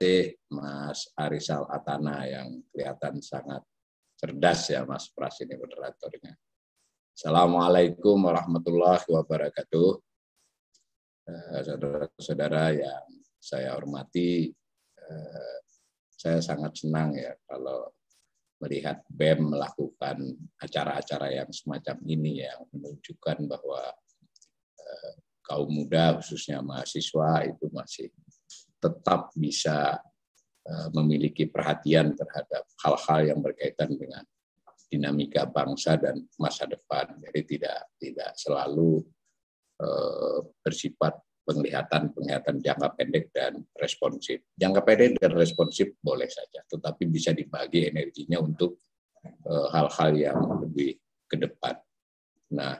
kasih Mas Arisal Atana yang kelihatan sangat cerdas ya Mas Pras ini moderatornya. Assalamualaikum warahmatullahi wabarakatuh. Saudara-saudara yang saya hormati, saya sangat senang ya kalau melihat BEM melakukan acara-acara yang semacam ini yang menunjukkan bahwa kaum muda khususnya mahasiswa itu masih tetap bisa memiliki perhatian terhadap hal-hal yang berkaitan dengan dinamika bangsa dan masa depan. Jadi tidak selalu bersifat penglihatan jangka pendek dan responsif. Jangka pendek dan responsif boleh saja, tetapi bisa dibagi energinya untuk hal-hal yang lebih ke depan. Nah,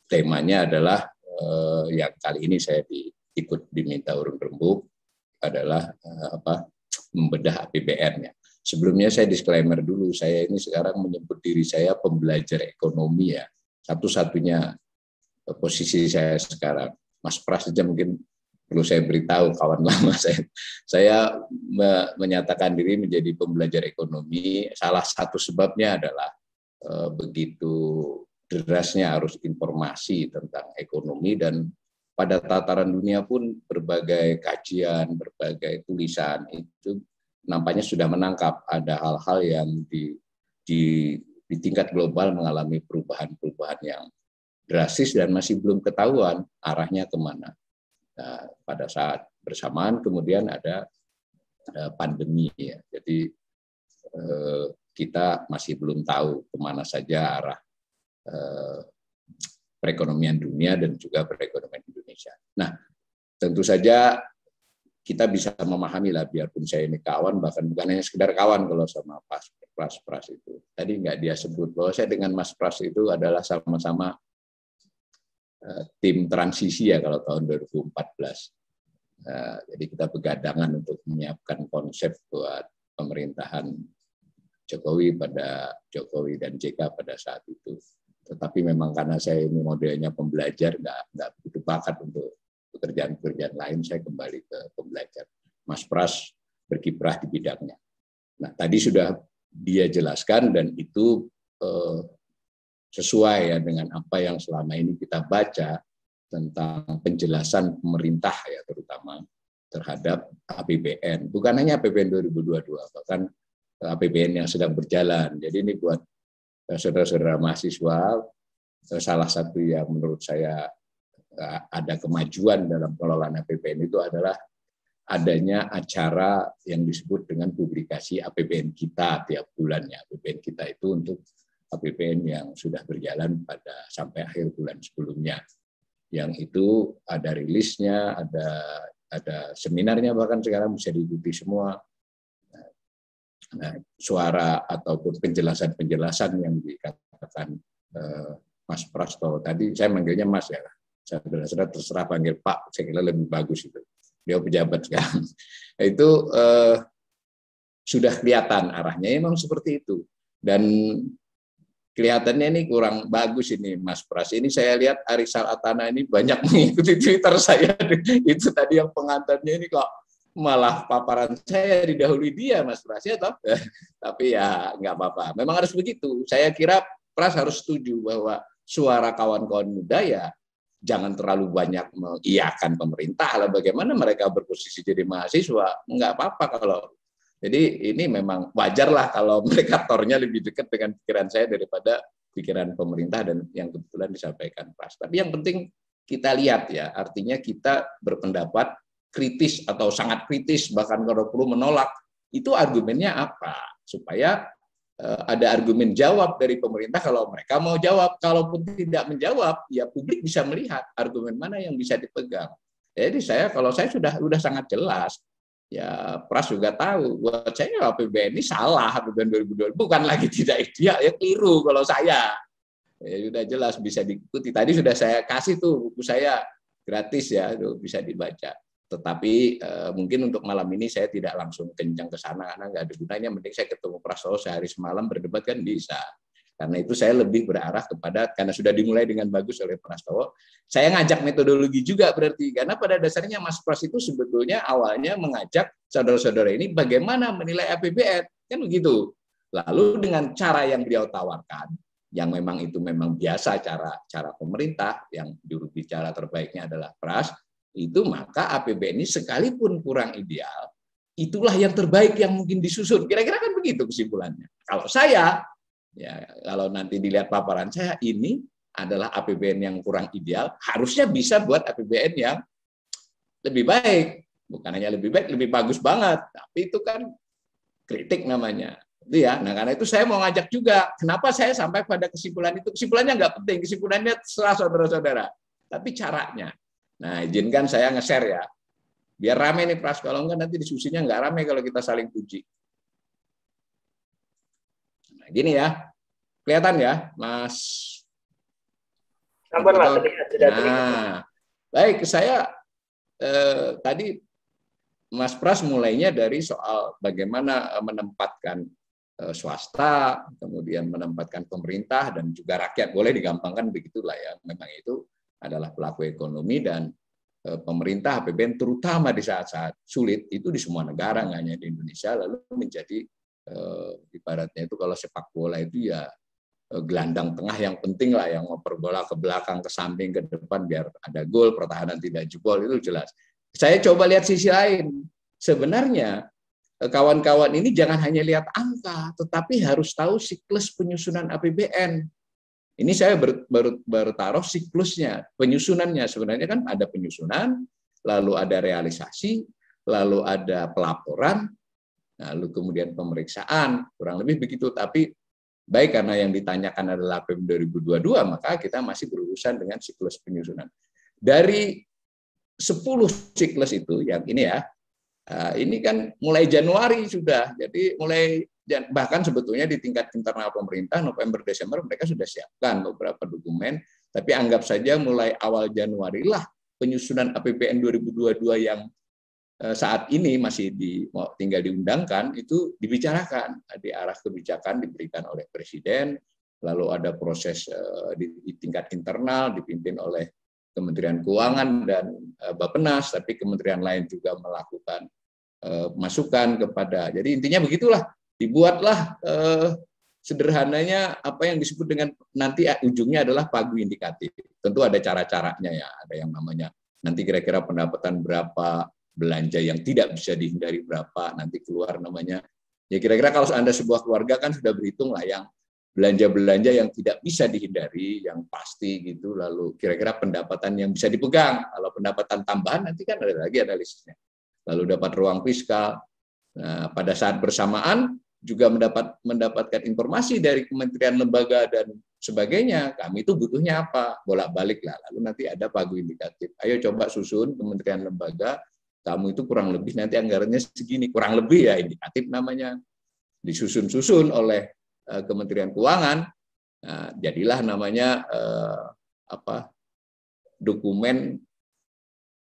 temanya adalah yang kali ini saya ikut diminta urun rembuk adalah membedah APBN-nya. Sebelumnya saya disclaimer dulu, saya ini sekarang menyebut diri saya pembelajar ekonomi ya. Satu-satunya posisi saya sekarang. Mas Pras saja mungkin perlu saya beritahu kawan lama saya menyatakan diri menjadi pembelajar ekonomi. Salah satu sebabnya adalah begitu derasnya arus informasi tentang ekonomi, dan pada tataran dunia pun berbagai kajian, berbagai tulisan itu nampaknya sudah menangkap ada hal-hal yang di tingkat global mengalami perubahan-perubahan yang drastis dan masih belum ketahuan arahnya kemana. Nah, pada saat bersamaan kemudian ada pandemi ya. Jadi kita masih belum tahu kemana saja arah perekonomian dunia dan juga perekonomian Indonesia. Nah, tentu saja kita bisa memahami lah, biarpun saya ini kawan, bahkan bukan hanya sekedar kawan kalau sama Pras itu. Tadi nggak dia sebut bahwa saya dengan Mas Pras itu adalah sama-sama tim transisi ya kalau tahun 2014. Jadi kita begadangan untuk menyiapkan konsep buat pemerintahan Jokowi dan JK pada saat itu. Tetapi memang karena saya ini modelnya pembelajar, nggak begitu bakat untuk pekerjaan-pekerjaan lain, saya kembali ke pembelajar. Mas Pras berkiprah di bidangnya. Nah, tadi sudah dia jelaskan dan itu sesuai ya dengan apa yang selama ini kita baca tentang penjelasan pemerintah ya, terutama terhadap APBN. Bukan hanya APBN 2022, bahkan APBN yang sedang berjalan. Jadi ini buat saudara-saudara mahasiswa, salah satu yang menurut saya ada kemajuan dalam pengelolaan APBN itu adalah adanya acara yang disebut dengan publikasi APBN kita tiap bulannya. APBN kita itu untuk APBN yang sudah berjalan sampai akhir bulan sebelumnya. Yang itu ada rilisnya, ada seminarnya, bahkan sekarang bisa diikuti semua. Nah, suara ataupun penjelasan yang dikatakan Mas Prasto tadi, saya manggilnya Mas ya. Saudara-saudara terserah panggil Pak, saya kira lebih bagus itu. Dia pejabat sekarang. Itu sudah kelihatan arahnya, memang seperti itu. Dan kelihatannya ini kurang bagus ini Mas Pras. Ini saya lihat Arisal Atana ini banyak mengikuti Twitter saya. Itu tadi yang pengantarnya ini kok malah paparan saya didahului dia Mas Pras ya toh. Tapi ya nggak apa-apa. Memang harus begitu. Saya kira Pras harus setuju bahwa suara kawan-kawan muda ya jangan terlalu banyak mengiyakan pemerintah lah, bagaimana mereka berposisi jadi mahasiswa. Nggak apa-apa kalau. Jadi ini memang wajar lah kalau mereka tornya lebih dekat dengan pikiran saya daripada pikiran pemerintah dan yang kebetulan disampaikan Pras. Tapi yang penting kita lihat ya, artinya kita berpendapat kritis atau sangat kritis, bahkan kalau perlu menolak, itu argumennya apa? Supaya ada argumen jawab dari pemerintah kalau mereka mau jawab. Kalaupun tidak menjawab, ya publik bisa melihat argumen mana yang bisa dipegang. Jadi kalau saya sudah sangat jelas. Ya, Pras juga tahu, buat saya APBN ini salah, APBN 2020 bukan lagi tidak ideal, ya keliru kalau saya. Ya sudah jelas bisa diikuti. Tadi sudah saya kasih tuh buku saya gratis ya, itu bisa dibaca. Tetapi mungkin untuk malam ini saya tidak langsung kencang ke sana karena nggak ada gunanya. Mending saya ketemu Prastowo sehari semalam berdebat kan bisa. Karena itu saya lebih berarah kepada, karena sudah dimulai dengan bagus oleh Pak Prastowo, saya ngajak metodologi juga berarti. Karena pada dasarnya Mas Pras itu sebetulnya awalnya mengajak saudara-saudara ini bagaimana menilai APBN, kan begitu. Lalu dengan cara yang beliau tawarkan, yang memang itu memang biasa cara pemerintah, yang juru bicara terbaiknya adalah Pras, itu maka APBN ini sekalipun kurang ideal, itulah yang terbaik yang mungkin disusun. Kira-kira kan begitu kesimpulannya. Kalau saya, ya, kalau nanti dilihat paparan saya, ini adalah APBN yang kurang ideal, harusnya bisa buat APBN yang lebih baik. Bukan hanya lebih baik, lebih bagus banget. Tapi itu kan kritik namanya. Itu ya. Nah, karena itu saya mau ngajak juga. Kenapa saya sampai pada kesimpulan itu? Kesimpulannya nggak penting, kesimpulannya terserah saudara-saudara. Tapi caranya. Nah, izinkan saya nge-share ya. Biar rame nih Pras, kalau enggak nanti diskusinya nggak rame kalau kita saling puji. Nah, gini ya. Kelihatan ya, Mas? Sabarlah, terlihat. Nah, baik, saya tadi Mas Pras mulainya dari soal bagaimana menempatkan swasta, kemudian menempatkan pemerintah dan juga rakyat. Boleh digampangkan begitulah ya. Memang itu adalah pelaku ekonomi dan pemerintah APBN terutama di saat-saat sulit itu di semua negara, nggak hanya di Indonesia, lalu menjadi ibaratnya itu kalau sepak bola itu ya gelandang tengah yang penting lah, yang ngoper bola ke belakang, ke samping, ke depan biar ada gol, pertahanan tidak jebol, itu jelas. Saya coba lihat sisi lain. Sebenarnya kawan-kawan ini jangan hanya lihat angka, tetapi harus tahu siklus penyusunan APBN. Ini saya baru taruh siklusnya, penyusunannya. Sebenarnya kan ada penyusunan, lalu ada realisasi, lalu ada pelaporan, lalu kemudian pemeriksaan, kurang lebih begitu. Tapi baik, karena yang ditanyakan adalah APBN 2022, maka kita masih berurusan dengan siklus penyusunan. Dari 10 siklus itu, yang ini ya, ini kan mulai Januari sudah, jadi mulai, bahkan sebetulnya di tingkat internal pemerintah November Desember mereka sudah siapkan beberapa dokumen, tapi anggap saja mulai awal Januari lah penyusunan APBN 2022 yang saat ini masih tinggal diundangkan itu dibicarakan, di arah kebijakan diberikan oleh Presiden, lalu ada proses di tingkat internal dipimpin oleh Kementerian Keuangan dan Bappenas, tapi kementerian lain juga melakukan masukan kepada. Jadi intinya begitulah, dibuatlah sederhananya apa yang disebut dengan nanti ujungnya adalah pagu indikatif. Tentu ada cara-caranya ya, ada yang namanya nanti kira-kira pendapatan berapa, belanja yang tidak bisa dihindari berapa, nanti keluar namanya. Ya kira-kira kalau Anda sebuah keluarga kan sudah berhitung lah yang belanja-belanja yang tidak bisa dihindari, yang pasti gitu, lalu kira-kira pendapatan yang bisa dipegang. Kalau pendapatan tambahan nanti kan ada lagi analisisnya. Lalu dapat ruang fiskal. Nah, pada saat bersamaan juga mendapatkan informasi dari kementerian, lembaga dan sebagainya. Kami itu butuhnya apa? Bolak-balik lah. Lalu nanti ada pagu indikatif. Ayo coba susun kementerian, lembaga. Kamu itu kurang lebih nanti anggarannya segini. Kurang lebih ya indikatif namanya. Disusun-susun oleh Kementerian Keuangan. Nah, jadilah namanya dokumen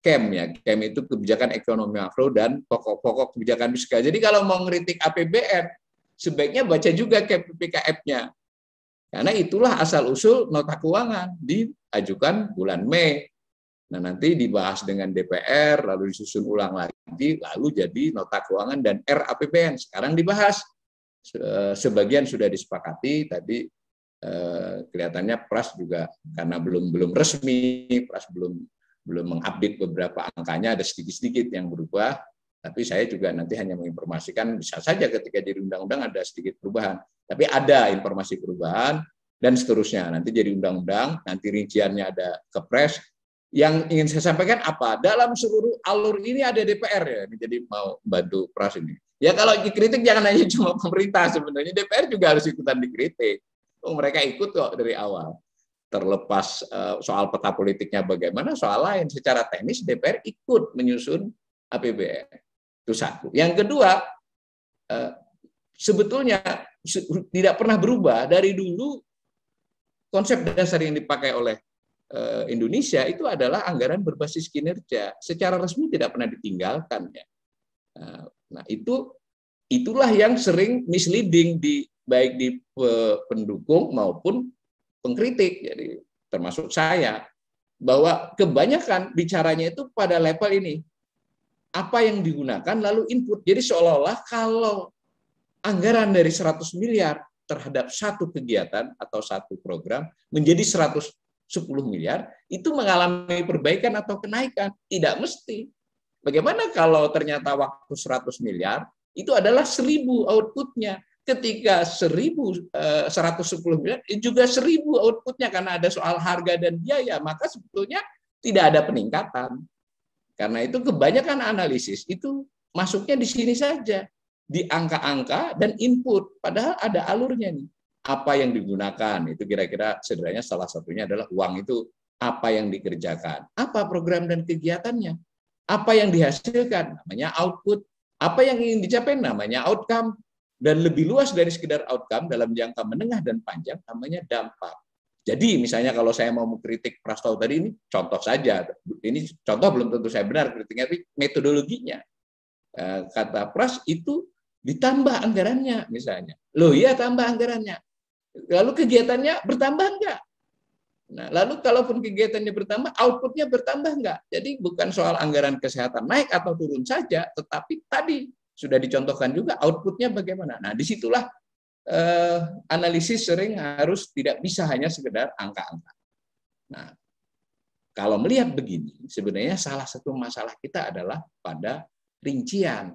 KEM ya. KEM itu kebijakan ekonomi makro dan pokok-pokok kebijakan fiskal. Jadi kalau mau ngeritik APBN, sebaiknya baca juga KEM PKF-nya. Karena itulah asal-usul nota keuangan diajukan bulan Mei. Nah, nanti dibahas dengan DPR, lalu disusun ulang lagi, lalu jadi nota keuangan dan RAPBN. Sekarang dibahas. Sebagian sudah disepakati tadi, kelihatannya Pras juga karena belum resmi, Pras belum mengupdate beberapa angkanya, ada sedikit-sedikit yang berubah, tapi saya juga nanti hanya menginformasikan, bisa saja ketika jadi undang-undang ada sedikit perubahan, tapi ada informasi perubahan, dan seterusnya. Nanti jadi undang-undang, nanti rinciannya ada Kepres. Yang ingin saya sampaikan apa? Dalam seluruh alur ini ada DPR ya, jadi mau bantu Pras ini. Ya kalau dikritik jangan hanya cuma pemerintah, sebenarnya DPR juga harus ikutan dikritik. Mereka ikut kok dari awal. Terlepas soal peta politiknya bagaimana, soal lain secara teknis DPR ikut menyusun APBN. Itu satu. Yang kedua, sebetulnya tidak pernah berubah dari dulu. Konsep dasar yang dipakai oleh Indonesia itu adalah anggaran berbasis kinerja. Secara resmi tidak pernah ditinggalkan ya. Nah itu itulah yang sering misleading baik di pendukung maupun pengkritik, jadi termasuk saya, bahwa kebanyakan bicaranya itu pada level ini, apa yang digunakan lalu input. Jadi seolah-olah kalau anggaran dari 100 miliar terhadap satu kegiatan atau satu program menjadi 110 miliar, itu mengalami perbaikan atau kenaikan. Tidak mesti. Bagaimana kalau ternyata waktu 100 miliar, itu adalah 1000 outputnya. Ketika 110 miliar, juga 1000 outputnya karena ada soal harga dan biaya, maka sebetulnya tidak ada peningkatan. Karena itu kebanyakan analisis itu masuknya di sini saja, di angka-angka dan input, padahal ada alurnya nih. Apa yang digunakan, itu kira-kira sederhananya salah satunya adalah uang itu apa yang dikerjakan, apa program dan kegiatannya, apa yang dihasilkan, namanya output, apa yang ingin dicapai, namanya outcome, dan lebih luas dari sekedar outcome dalam jangka menengah dan panjang, namanya dampak. Jadi misalnya kalau saya mau mengkritik Prastowo tadi, ini contoh saja, ini contoh belum tentu saya benar kritiknya, tapi metodologinya. Kata Pras itu ditambah anggarannya misalnya. Loh iya tambah anggarannya. Lalu kegiatannya bertambah enggak? Nah, lalu kalaupun kegiatannya bertambah, outputnya bertambah enggak? Jadi bukan soal anggaran kesehatan naik atau turun saja, tetapi tadi sudah dicontohkan juga outputnya bagaimana. Nah, disitulah analisis sering harus tidak bisa hanya sekedar angka-angka. Nah, kalau melihat begini, sebenarnya salah satu masalah kita adalah pada rincian.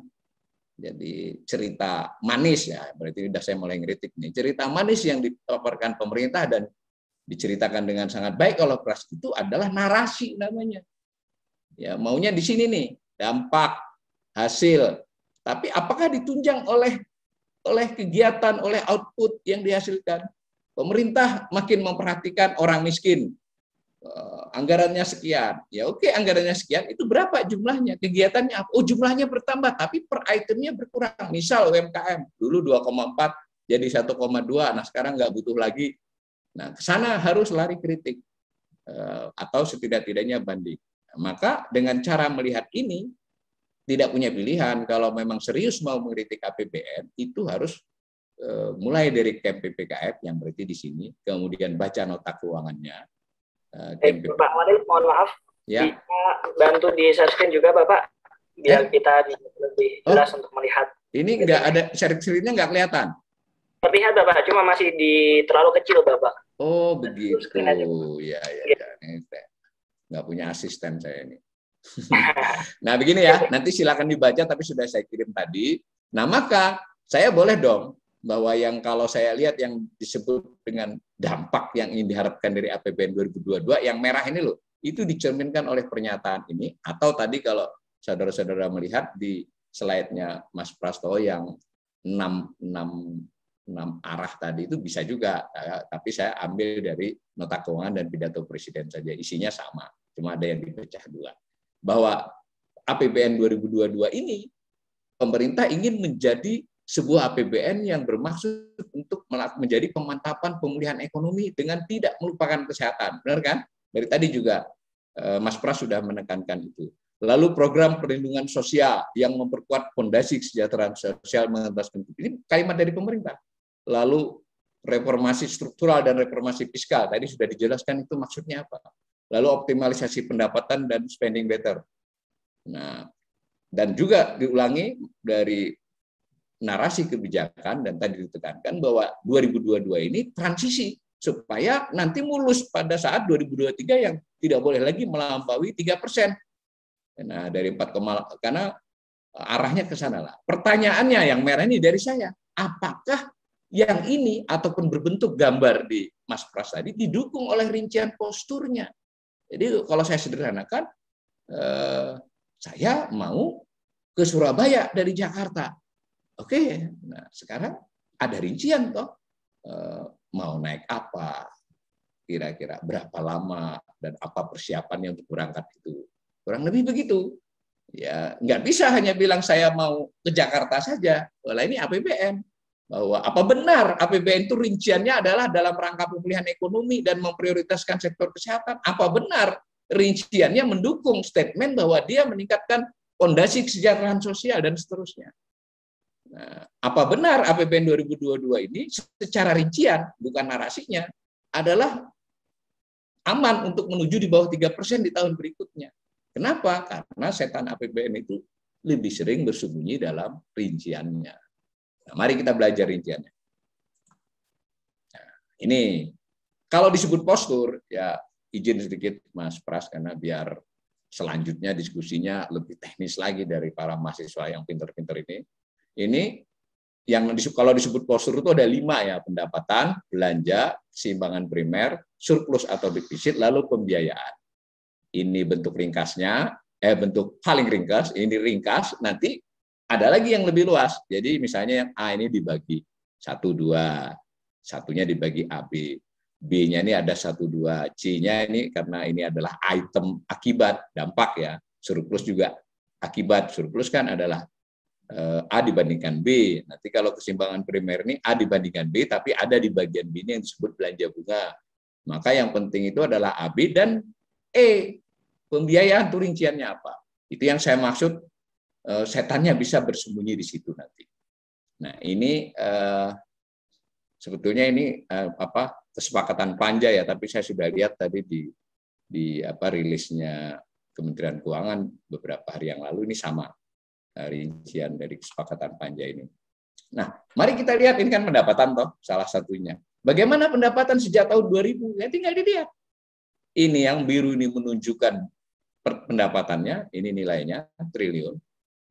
Jadi cerita manis ya, berarti sudah saya mulai ngeritik nih. Cerita manis yang dipaparkan pemerintah dan diceritakan dengan sangat baik oleh Pras itu adalah narasi namanya. Ya, maunya di sini nih, dampak, hasil. Tapi apakah ditunjang oleh kegiatan, oleh output yang dihasilkan? Pemerintah makin memperhatikan orang miskin. Anggarannya sekian. Ya oke, anggarannya sekian, itu berapa jumlahnya? Kegiatannya apa? Oh, jumlahnya bertambah, tapi per itemnya berkurang. Misal UMKM, dulu 2,4 jadi 1,2, nah sekarang nggak butuh lagi. Nah, ke sana harus lari kritik. Atau setidak-tidaknya banding. Maka dengan cara melihat ini, tidak punya pilihan. Kalau memang serius mau mengkritik APBN, itu harus mulai dari camp PPKF yang berarti di sini, kemudian baca nota keuangannya. Pak Wadil, mohon maaf, ya. Bisa bantu di share screen juga Bapak, biar kita lebih jelas untuk melihat. Ini nggak ada share screen-nya, nggak kelihatan? Terlihat Bapak, cuma masih terlalu kecil Bapak. Oh begitu, ya. Ini nggak punya asisten saya ini. Nah begini ya, nanti silakan dibaca, tapi sudah saya kirim tadi. Nah maka saya boleh dong bahwa yang kalau saya lihat yang disebut dengan dampak yang ingin diharapkan dari APBN 2022, yang merah ini loh, itu dicerminkan oleh pernyataan ini, atau tadi kalau saudara-saudara melihat di slide-nya Mas Prastowo yang 6 arah tadi itu bisa juga, tapi saya ambil dari nota keuangan dan pidato presiden saja, isinya sama, cuma ada yang dipecah dua. Bahwa APBN 2022 ini pemerintah ingin menjadi sebuah APBN yang bermaksud untuk menjadi pemantapan pemulihan ekonomi dengan tidak melupakan kesehatan. Benar kan? Dari tadi juga Mas Pras sudah menekankan itu. Lalu program perlindungan sosial yang memperkuat fondasi kesejahteraan sosial mengentaskan ini kalimat dari pemerintah. Lalu reformasi struktural dan reformasi fiskal, tadi sudah dijelaskan itu maksudnya apa. Lalu optimalisasi pendapatan dan spending better. Nah, dan juga diulangi dari narasi kebijakan dan tadi ditekankan bahwa 2022 ini transisi supaya nanti mulus pada saat 2023 yang tidak boleh lagi melampaui 3%. Nah, dari 4, karena arahnya ke sana lah. Pertanyaannya yang merah ini dari saya, apakah yang ini ataupun berbentuk gambar di Mas Pras tadi didukung oleh rincian posturnya? Jadi kalau saya sederhanakan, saya mau ke Surabaya dari Jakarta. Oke, nah sekarang ada rincian toh, mau naik apa, kira-kira berapa lama, dan apa persiapannya untuk berangkat itu. Kurang lebih begitu. Ya, nggak bisa hanya bilang saya mau ke Jakarta saja. Walau ini APBN. Bahwa apa benar APBN itu rinciannya adalah dalam rangka pemulihan ekonomi dan memprioritaskan sektor kesehatan? Apa benar rinciannya mendukung statement bahwa dia meningkatkan fondasi kesejahteraan sosial dan seterusnya? Nah, apa benar APBN 2022 ini secara rincian, bukan narasinya, adalah aman untuk menuju di bawah 3% di tahun berikutnya. Kenapa? Karena setan APBN itu lebih sering bersembunyi dalam rinciannya. Nah, mari kita belajar rinciannya. Nah, ini kalau disebut postur, ya izin sedikit Mas Pras, karena biar selanjutnya diskusinya lebih teknis lagi dari para mahasiswa yang pinter-pinter ini. Ini yang kalau disebut postur itu ada 5 ya, pendapatan, belanja, keseimbangan primer, surplus atau defisit, lalu pembiayaan. Ini bentuk ringkasnya, bentuk paling ringkas, ini ringkas, nanti ada lagi yang lebih luas. Jadi misalnya yang A ini dibagi 1, 2, satunya dibagi AB, B-nya ini ada 1, 2, C-nya ini karena ini adalah item akibat, dampak ya, surplus juga akibat, surplus kan adalah A dibandingkan B. Nanti kalau keseimbangan primer ini A dibandingkan B, tapi ada di bagian B ini yang disebut belanja bunga. Maka yang penting itu adalah AB dan E. Pembiayaan itu rinciannya apa? Itu yang saya maksud, setannya bisa bersembunyi di situ nanti. Nah ini sebetulnya ini kesepakatan panja ya, tapi saya sudah lihat tadi di rilisnya Kementerian Keuangan beberapa hari yang lalu, ini sama rincian dari kesepakatan panja ini. Nah, mari kita lihat, ini kan pendapatan toh salah satunya. Bagaimana pendapatan sejak tahun 2000? Ya tinggal dilihat. Ini yang biru ini menunjukkan pendapatannya, ini nilainya triliun.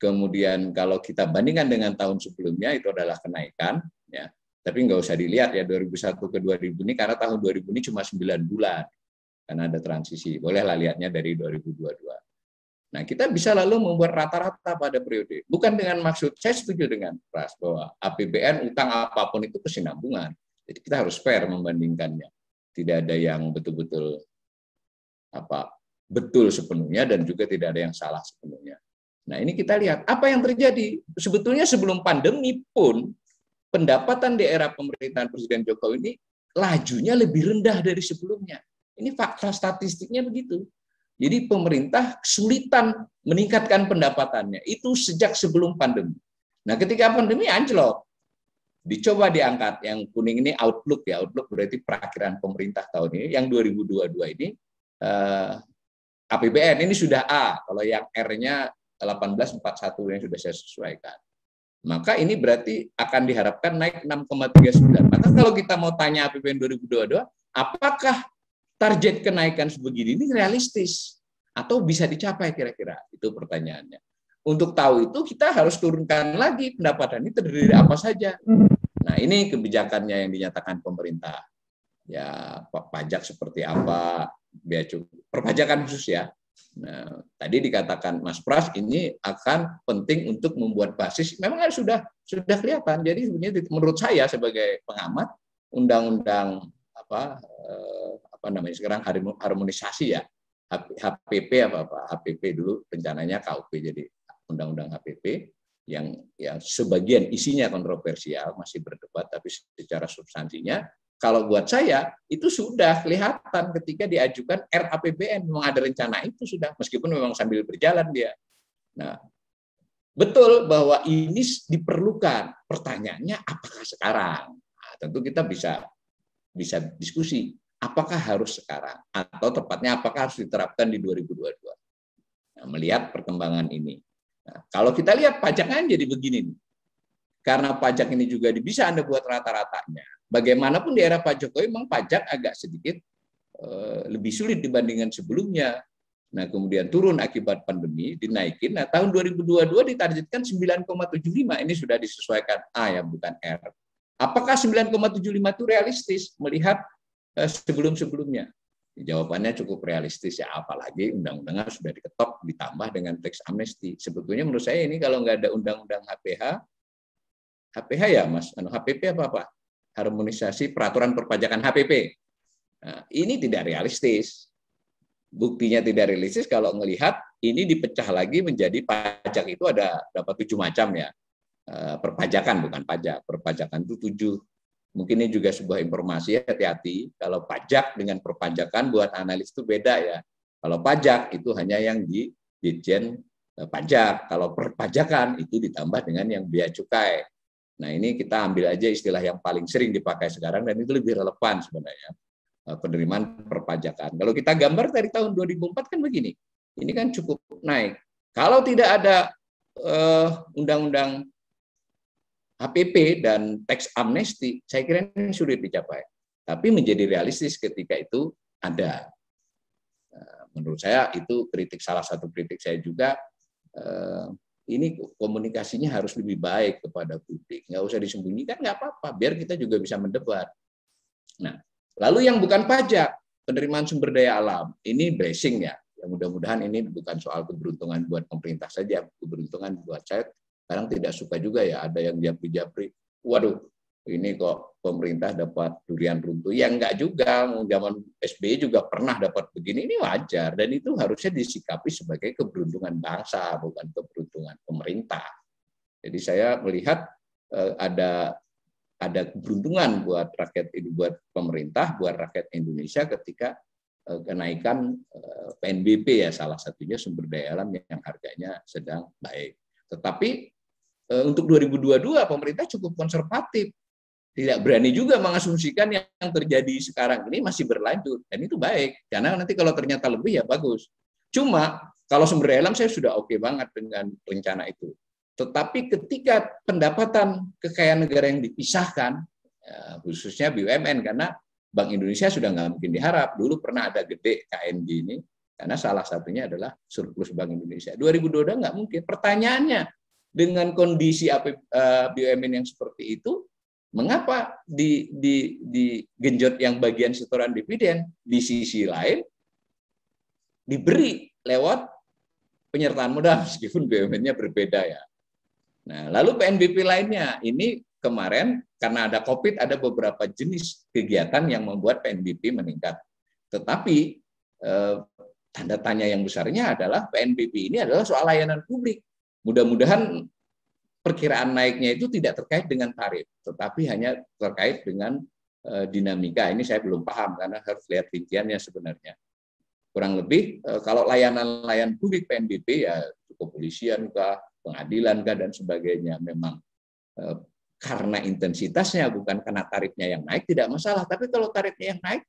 Kemudian kalau kita bandingkan dengan tahun sebelumnya itu adalah kenaikan, ya. Tapi nggak usah dilihat ya 2001 ke 2000 ini, karena tahun 2000 ini cuma 9 bulan karena ada transisi. Bolehlah lihatnya dari 2022. Nah, kita bisa lalu membuat rata-rata pada periode. Bukan dengan maksud, saya setuju dengan Pras bahwa APBN, utang apapun itu kesinambungan. Jadi kita harus fair membandingkannya. Tidak ada yang betul-betul betul sepenuhnya dan juga tidak ada yang salah sepenuhnya. Nah, ini kita lihat apa yang terjadi. Sebetulnya sebelum pandemi pun pendapatan di era pemerintahan Presiden Jokowi ini lajunya lebih rendah dari sebelumnya. Ini fakta statistiknya begitu. Jadi pemerintah kesulitan meningkatkan pendapatannya itu sejak sebelum pandemi. Nah, ketika pandemi anjlok, dicoba diangkat. Yang kuning ini outlook ya, outlook berarti perakiraan pemerintah tahun ini. Yang 2022 ini APBN ini sudah A, kalau yang R-nya 1841 yang sudah saya sesuaikan. Maka ini berarti akan diharapkan naik 6,39. Maka kalau kita mau tanya APBN 2022, apakah target kenaikan sebegini ini realistis atau bisa dicapai kira-kira? Itu pertanyaannya. Untuk tahu itu kita harus turunkan lagi pendapatan ini terdiri dari apa saja. Nah, ini kebijakannya yang dinyatakan pemerintah. Ya, pajak seperti apa, biaya cukup, perpajakan khusus ya. Nah, tadi dikatakan Mas Pras ini akan penting untuk membuat basis. Memang sudah kelihatan. Jadi sebenarnya menurut saya sebagai pengamat, undang-undang sekarang harmonisasi ya, HPP HPP dulu rencananya KUP, jadi undang-undang HPP yang sebagian isinya kontroversial, masih berdebat, tapi secara substansinya kalau buat saya itu sudah kelihatan ketika diajukan RAPBN, memang ada rencana itu sudah, meskipun memang sambil berjalan dia. Nah, betul bahwa ini diperlukan. Pertanyaannya apakah sekarang? Nah, tentu kita bisa diskusi. Apakah harus sekarang? Atau tepatnya apakah harus diterapkan di 2022? Nah, melihat perkembangan ini. Nah, kalau kita lihat pajaknya jadi begini nih. Karena pajak ini juga bisa Anda buat rata-ratanya. Bagaimanapun di era Pak Jokowi memang pajak agak sedikit lebih sulit dibandingkan sebelumnya. Nah, kemudian turun akibat pandemi, dinaikin. Nah, tahun 2022 ditargetkan 9,75. Ini sudah disesuaikan A ya, bukan R. Apakah 9,75 itu realistis melihat sebelum-sebelumnya? Jawabannya cukup realistis ya, apalagi undang-undangnya sudah diketok ditambah dengan teks amnesti. Sebetulnya menurut saya ini kalau nggak ada undang-undang HPH ya Mas, HPP apa? Harmonisasi peraturan perpajakan HPP. Nah, ini tidak realistis. Buktinya tidak realistis kalau melihat ini dipecah lagi menjadi pajak itu ada berapa 7 macam ya. Perpajakan bukan pajak, perpajakan itu 7. Mungkin ini juga sebuah informasi, hati-hati. Kalau pajak dengan perpajakan buat analis itu beda ya. Kalau pajak itu hanya yang di Ditjen Pajak. Kalau perpajakan itu ditambah dengan yang bea cukai. Nah, ini kita ambil aja istilah yang paling sering dipakai sekarang dan itu lebih relevan sebenarnya, penerimaan perpajakan. Kalau kita gambar dari tahun 2004 kan begini, ini kan cukup naik. Kalau tidak ada undang-undang HPP dan tax amnesty, saya kira ini sulit dicapai. Tapi menjadi realistis ketika itu ada. Menurut saya itu salah satu kritik saya juga, ini komunikasinya harus lebih baik kepada publik. Nggak usah disembunyikan, nggak apa-apa, biar kita juga bisa mendebat. Nah, lalu yang bukan pajak, penerimaan sumber daya alam, ini blessing ya. Mudah-mudahan ini bukan soal keberuntungan buat pemerintah saja, keberuntungan buat saya. Kadang tidak suka juga ya, ada yang japri-japri, waduh, ini kok pemerintah dapat durian runtuh. Ya enggak juga, zaman SBY juga pernah dapat begini, ini wajar. Dan itu harusnya disikapi sebagai keberuntungan bangsa, bukan keberuntungan pemerintah. Jadi saya melihat ada keberuntungan buat rakyat ini, buat pemerintah, buat rakyat Indonesia ketika kenaikan PNBP ya, salah satunya sumber daya alam yang harganya sedang baik. Tetapi untuk 2022 pemerintah cukup konservatif. Tidak berani juga mengasumsikan yang terjadi sekarang ini masih berlanjut. Dan itu baik, karena nanti kalau ternyata lebih ya bagus. Cuma kalau sumber daya alam saya sudah oke banget dengan rencana itu. Tetapi ketika pendapatan kekayaan negara yang dipisahkan, khususnya BUMN, karena Bank Indonesia sudah nggak mungkin diharap. Dulu pernah ada gede KNG ini, karena salah satunya adalah surplus Bank Indonesia. 2022 nggak mungkin. Pertanyaannya, dengan kondisi BUMN yang seperti itu, mengapa digenjot yang bagian setoran dividen, di sisi lain diberi lewat penyertaan modal meskipun BUMN-nya berbeda ya. Nah, lalu PNBP lainnya, ini kemarin karena ada COVID ada beberapa jenis kegiatan yang membuat PNBP meningkat. Tetapi tanda tanya yang besarnya adalah PNBP ini adalah soal layanan publik. Mudah-mudahan perkiraan naiknya itu tidak terkait dengan tarif, tetapi hanya terkait dengan dinamika. Ini saya belum paham karena harus lihat rinciannya sebenarnya. Kurang lebih kalau layanan publik PNBP ya kepolisian kah, pengadilan kah dan sebagainya memang karena intensitasnya bukan karena tarifnya yang naik tidak masalah. Tapi kalau tarifnya yang naik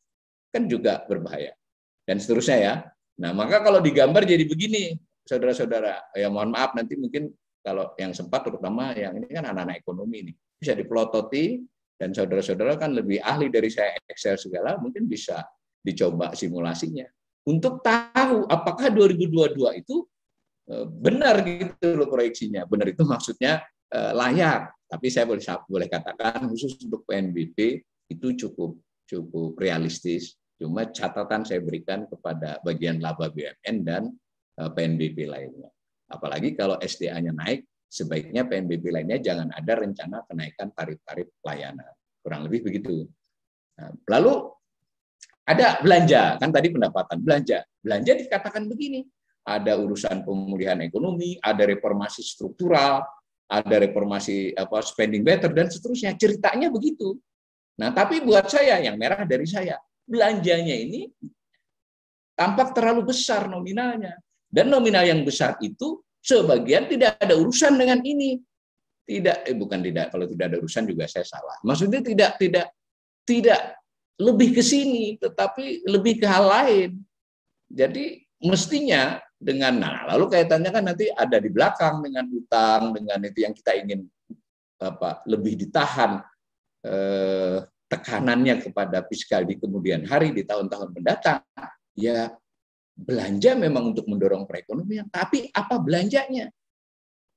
kan juga berbahaya dan seterusnya ya. Nah maka kalau digambar jadi begini, saudara-saudara. Ya mohon maaf nanti mungkin kalau yang sempat terutama yang ini kan anak-anak ekonomi ini bisa dipelototi dan saudara-saudara kan lebih ahli dari saya Excel segala mungkin bisa dicoba simulasinya untuk tahu apakah 2022 itu benar gitu loh proyeksinya. Benar itu maksudnya layak. Tapi saya boleh katakan khusus untuk PNBP itu cukup realistis. Cuma catatan saya berikan kepada bagian laba BUMN dan PNBP lainnya. Apalagi kalau SDA-nya naik, sebaiknya PNBP lainnya jangan ada rencana kenaikan tarif-tarif layanan. Kurang lebih begitu. Nah, lalu ada belanja, kan tadi pendapatan belanja. Belanja dikatakan begini, ada urusan pemulihan ekonomi, ada reformasi struktural, ada reformasi spending better dan seterusnya. Ceritanya begitu. Nah, tapi buat saya yang merah dari saya, belanjanya ini tampak terlalu besar nominalnya. Dan nominal yang besar itu sebagian tidak ada urusan dengan ini. Kalau tidak ada urusan juga saya salah. Maksudnya tidak lebih ke sini, tetapi lebih ke hal lain. Jadi mestinya dengan lalu kaitannya kan nanti ada di belakang dengan utang, dengan itu yang kita ingin lebih ditahan tekanannya kepada fiskal di kemudian hari di tahun-tahun mendatang. Ya belanja memang untuk mendorong perekonomian, tapi apa belanjanya?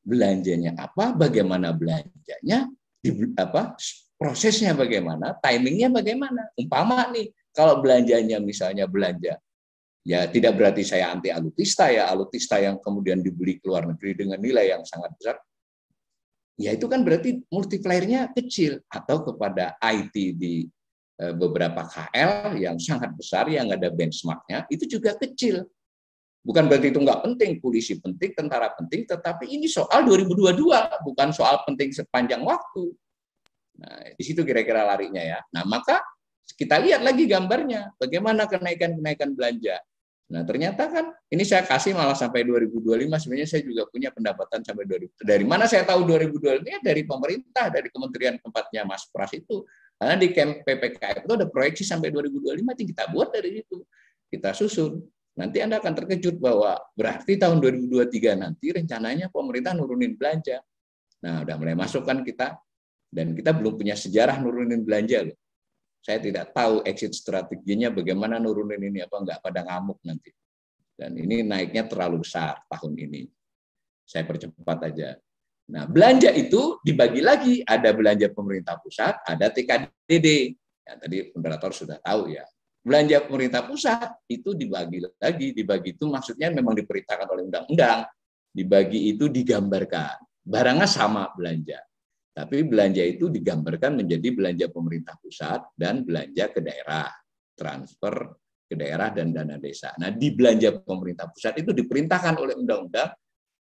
Belanjanya apa? Bagaimana belanjanya? Prosesnya bagaimana? Timingnya bagaimana? Umpama nih, kalau belanjanya misalnya belanja, ya tidak berarti saya anti alutista ya, alutista yang kemudian dibeli ke luar negeri dengan nilai yang sangat besar, ya itu kan berarti multiplier-nya kecil, atau kepada IT di beberapa KL yang sangat besar yang ada benchmark-nya itu juga kecil. Bukan berarti itu nggak penting, polisi penting, tentara penting, tetapi ini soal 2022, bukan soal penting sepanjang waktu. Nah, di situ kira-kira larinya ya. Nah, maka kita lihat lagi gambarnya, bagaimana kenaikan belanja. Nah, ternyata kan ini saya kasih malah sampai 2025, sebenarnya saya juga punya pendapatan sampai 2000. Dari mana saya tahu 2025? Ya dari pemerintah, dari kementerian tempatnya Mas Pras itu. Karena di camp PPKM itu ada proyeksi sampai 2025, kita buat dari itu. Kita susun. Nanti Anda akan terkejut bahwa berarti tahun 2023 nanti rencananya pemerintah nurunin belanja. Nah, udah mulai masuk kan kita, dan kita belum punya sejarah nurunin belanja loh. Saya tidak tahu exit strateginya bagaimana nurunin ini, apa enggak pada ngamuk nanti. Dan ini naiknya terlalu besar tahun ini. Saya percepat aja. Nah, belanja itu dibagi lagi, ada belanja pemerintah pusat, ada TKDD. Ya, tadi moderator sudah tahu ya. Belanja pemerintah pusat itu dibagi lagi, dibagi itu maksudnya memang diperintahkan oleh undang-undang. Dibagi itu digambarkan. Barangnya sama belanja. Tapi belanja itu digambarkan menjadi belanja pemerintah pusat dan belanja ke daerah, transfer ke daerah dan dana desa. Nah, di belanja pemerintah pusat itu diperintahkan oleh undang-undang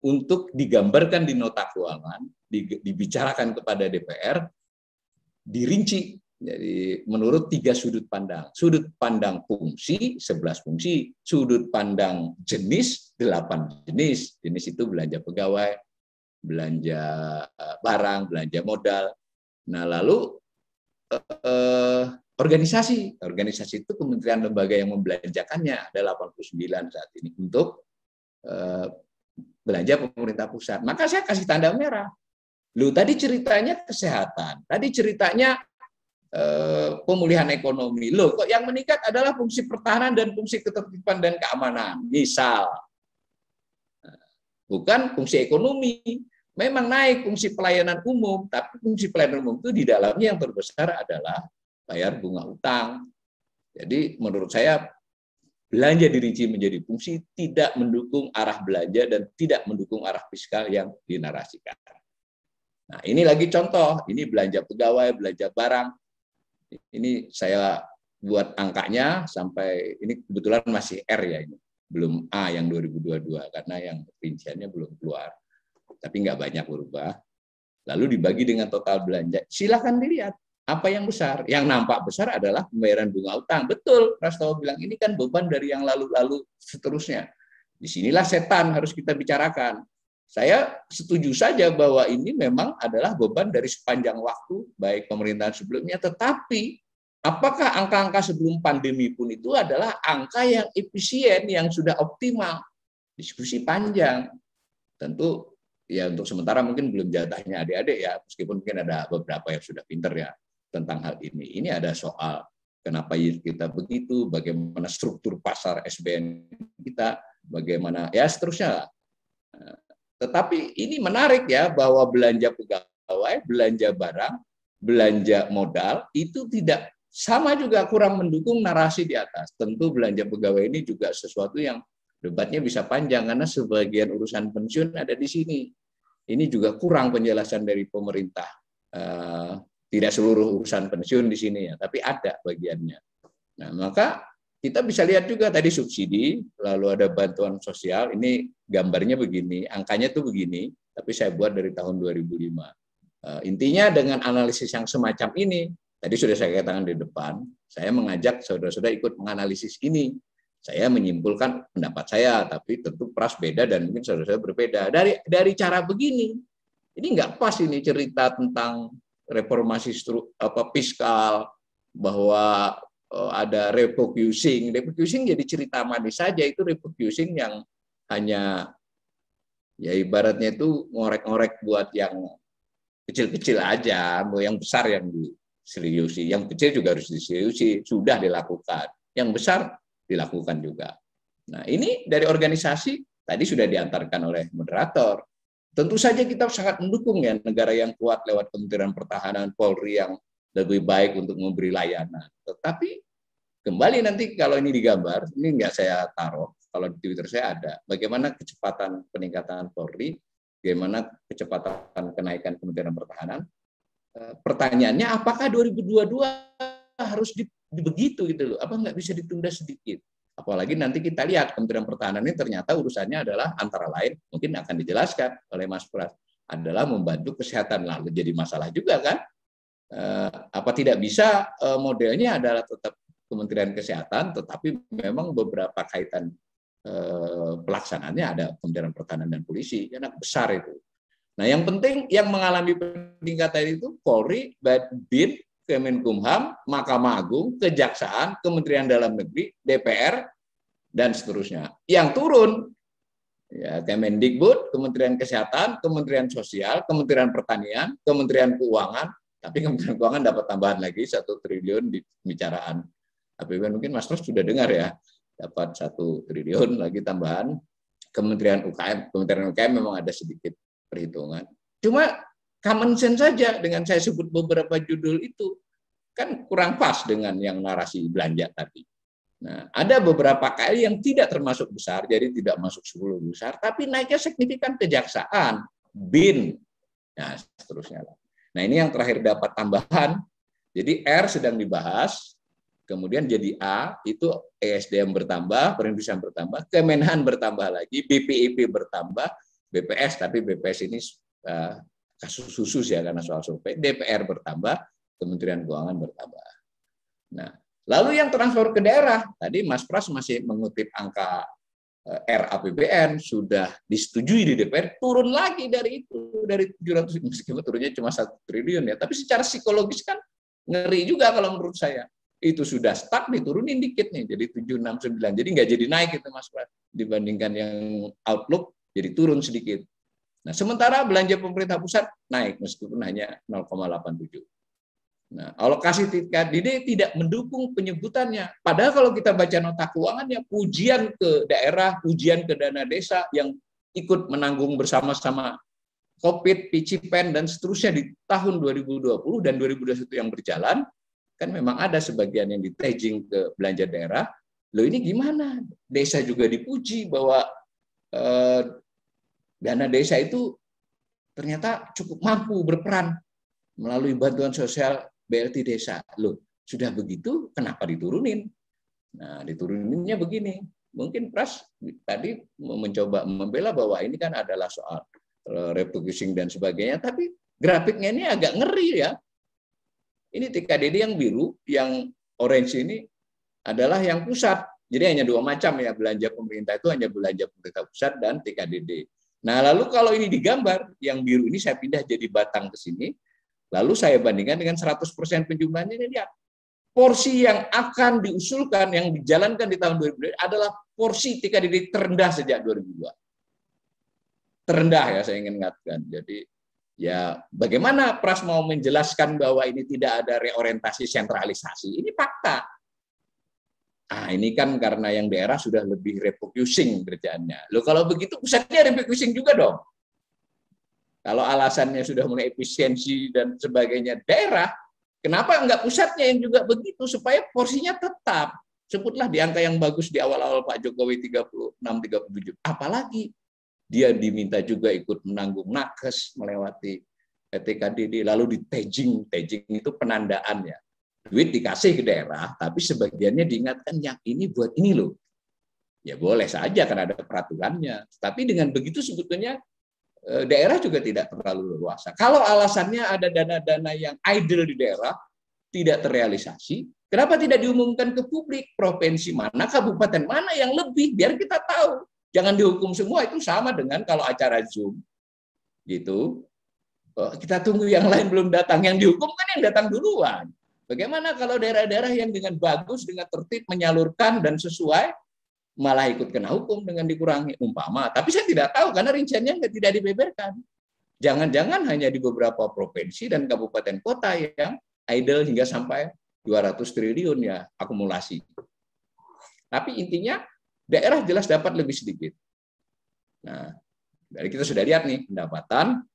untuk digambarkan di nota keuangan, dibicarakan kepada DPR, dirinci. Jadi menurut 3 sudut pandang. Sudut pandang fungsi, 11 fungsi. Sudut pandang jenis, 8 jenis. Jenis itu belanja pegawai, belanja barang, belanja modal. Nah, lalu organisasi itu kementerian lembaga yang membelanjakannya ada 89 saat ini untuk belanja pemerintah pusat. Maka saya kasih tanda merah. Lu tadi ceritanya kesehatan, tadi ceritanya pemulihan ekonomi. Loh, kok yang meningkat adalah fungsi pertahanan dan fungsi ketertiban dan keamanan. Misal, bukan fungsi ekonomi. Memang naik fungsi pelayanan umum, tapi fungsi pelayanan umum itu di dalamnya yang terbesar adalah bayar bunga utang. Jadi menurut saya belanja dirinci menjadi fungsi, tidak mendukung arah belanja dan tidak mendukung arah fiskal yang dinarasikan. Nah, ini lagi contoh, ini belanja pegawai, belanja barang. Ini saya buat angkanya sampai, ini kebetulan masih R ya ini, belum A yang 2022, karena yang rinciannya belum keluar. Tapi nggak banyak berubah. Lalu dibagi dengan total belanja. Silakan dilihat apa yang besar. Yang nampak besar adalah pembayaran bunga utang. Betul, Prastowo bilang ini kan beban dari yang lalu-lalu seterusnya. Disinilah setan harus kita bicarakan. Saya setuju saja bahwa ini memang adalah beban dari sepanjang waktu, baik pemerintahan sebelumnya, tetapi apakah angka-angka sebelum pandemi pun itu adalah angka yang efisien, yang sudah optimal? Diskusi panjang. Tentu ya untuk sementara mungkin belum jatahnya adik-adik ya, meskipun mungkin ada beberapa yang sudah pinter ya tentang hal ini. Ini ada soal kenapa kita begitu, bagaimana struktur pasar SBN kita, bagaimana ya seterusnya. Tetapi ini menarik ya bahwa belanja pegawai, belanja barang, belanja modal itu tidak sama, juga kurang mendukung narasi di atas. Tentu belanja pegawai ini juga sesuatu yang debatnya bisa panjang karena sebagian urusan pensiun ada di sini. Ini juga kurang penjelasan dari pemerintah. Tidak seluruh urusan pensiun di sini ya, tapi ada bagiannya. Nah, maka kita bisa lihat juga tadi subsidi, lalu ada bantuan sosial. Ini gambarnya begini, angkanya tuh begini, tapi saya buat dari tahun 2005. Intinya dengan analisis yang semacam ini, tadi sudah saya katakan di depan, saya mengajak saudara-saudara ikut menganalisis ini. Saya menyimpulkan pendapat saya, tapi tentu Pras beda dan mungkin saudara-saudara berbeda. Dari cara begini, ini nggak pas ini cerita tentang reformasi fiskal, bahwa ada refocusing. Refocusing jadi cerita manis saja, itu refocusing yang hanya ya ibaratnya itu ngorek-ngorek buat yang kecil-kecil aja, yang besar yang diseriusi. Yang kecil juga harus diseriusi, sudah dilakukan. Yang besar dilakukan juga. Nah, ini dari organisasi tadi sudah diantarkan oleh moderator. Tentu saja kita sangat mendukung ya negara yang kuat lewat Kementerian Pertahanan, Polri yang lebih baik untuk memberi layanan. Tetapi kembali nanti kalau ini digambar, ini nggak saya taruh, kalau di Twitter saya ada, bagaimana kecepatan peningkatan Polri, bagaimana kecepatan kenaikan Kementerian Pertahanan. Pertanyaannya, apakah 2022 harus begitu gitu loh? Apa nggak bisa ditunda sedikit? Apalagi nanti kita lihat Kementerian Pertahanan ini ternyata urusannya adalah antara lain, mungkin akan dijelaskan oleh Mas Pras, adalah membantu kesehatan. Lalu jadi masalah juga kan? Apa tidak bisa modelnya adalah tetap Kementerian Kesehatan, tetapi memang beberapa kaitan pelaksanaannya ada Kementerian Pertahanan dan Polisi, karena besar itu. Nah, yang penting yang mengalami peningkatan itu Polri, BIN, Kemenkumham, Mahkamah Agung, Kejaksaan, Kementerian Dalam Negeri, DPR, dan seterusnya. Yang turun ya Kemendikbud, Kementerian Kesehatan, Kementerian Sosial, Kementerian Pertanian, Kementerian Keuangan. Tapi Kementerian Keuangan dapat tambahan lagi 1 triliun di pembicaraan APBN. Mungkin Mas Ros sudah dengar ya, dapat 1 triliun lagi tambahan. Kementerian UKM memang ada sedikit perhitungan. Cuma common sense saja dengan saya sebut beberapa judul itu kan kurang pas dengan yang narasi belanja tadi. Nah, ada beberapa kali yang tidak termasuk besar, jadi tidak masuk 10 besar, tapi naiknya signifikan Kejaksaan, BIN, nah seterusnya. Nah, ini yang terakhir dapat tambahan. Jadi R sedang dibahas, kemudian jadi A itu ESDM bertambah, perindustrian bertambah, Kemenhan bertambah lagi, BPIP bertambah, BPS, tapi BPS ini kasus khusus ya karena soal survei, DPR bertambah, Kementerian Keuangan bertambah. Nah, lalu yang transfer ke daerah, tadi Mas Pras masih mengutip angka RAPBN sudah disetujui di DPR, turun lagi dari itu, dari 700, meskipun turunnya cuma 1 triliun ya, tapi secara psikologis kan ngeri juga kalau menurut saya. Itu sudah stuck, diturunin dikit nih, jadi 769, jadi nggak jadi naik itu Mas Pras, dibandingkan yang outlook, jadi turun sedikit. Nah, sementara belanja pemerintah pusat naik meskipun hanya 0,87. Nah, alokasi TKDD tidak mendukung penyebutannya. Padahal kalau kita baca nota keuangannya, pujian ke daerah, pujian ke dana desa yang ikut menanggung bersama-sama COVID, PCPEN, dan seterusnya di tahun 2020 dan 2021 yang berjalan, kan memang ada sebagian yang di-tagging ke belanja daerah. Loh ini gimana? Desa juga dipuji bahwa dana desa itu ternyata cukup mampu berperan melalui bantuan sosial BLT desa. Loh, sudah begitu kenapa diturunin? Nah, dituruninnya begini. Mungkin Pras tadi mencoba membela bahwa ini kan adalah soal refocusing dan sebagainya, tapi grafiknya ini agak ngeri ya. Ini TKDD yang biru, yang orange ini adalah yang pusat. Jadi hanya 2 macam ya, belanja pemerintah itu hanya belanja pemerintah pusat dan TKDD. Nah, lalu kalau ini digambar, yang biru ini saya pindah jadi batang ke sini, lalu saya bandingkan dengan 100% penjumlahannya, ini lihat. Porsi yang akan diusulkan, yang dijalankan di tahun 2020 adalah porsi TKDD terendah sejak 2002. Terendah ya, saya ingin mengatakan. Jadi, ya bagaimana Pras mau menjelaskan bahwa ini tidak ada reorientasi sentralisasi? Ini fakta. Ah, ini kan karena yang daerah sudah lebih refocusing kerjaannya. Loh, kalau begitu pusatnya refocusing juga dong. Kalau alasannya sudah mulai efisiensi dan sebagainya daerah, kenapa enggak pusatnya yang juga begitu supaya porsinya tetap? Sebutlah di angka yang bagus di awal-awal Pak Jokowi 36-37. Apalagi dia diminta juga ikut menanggung nakes melewati TKDD, lalu di tagging itu penandaannya. Duit dikasih ke daerah, tapi sebagiannya diingatkan yang ini buat ini loh. Ya boleh saja karena ada peraturannya. Tapi dengan begitu sebetulnya daerah juga tidak terlalu leluasa. Kalau alasannya ada dana-dana yang idle di daerah, tidak terrealisasi, kenapa tidak diumumkan ke publik? Provinsi mana, kabupaten mana yang lebih, biar kita tahu. Jangan dihukum semua, itu sama dengan kalau acara Zoom. Gitu. Kita tunggu yang lain belum datang, yang dihukum kan yang datang duluan. Bagaimana kalau daerah-daerah yang dengan bagus, dengan tertib menyalurkan dan sesuai, malah ikut kena hukum dengan dikurangi umpama. Tapi saya tidak tahu karena rinciannya tidak dibeberkan. Jangan-jangan hanya di beberapa provinsi dan kabupaten kota yang idle hingga sampai 200 triliun ya akumulasi. Tapi intinya daerah jelas dapat lebih sedikit. Nah, dari kita sudah lihat nih pendapatan,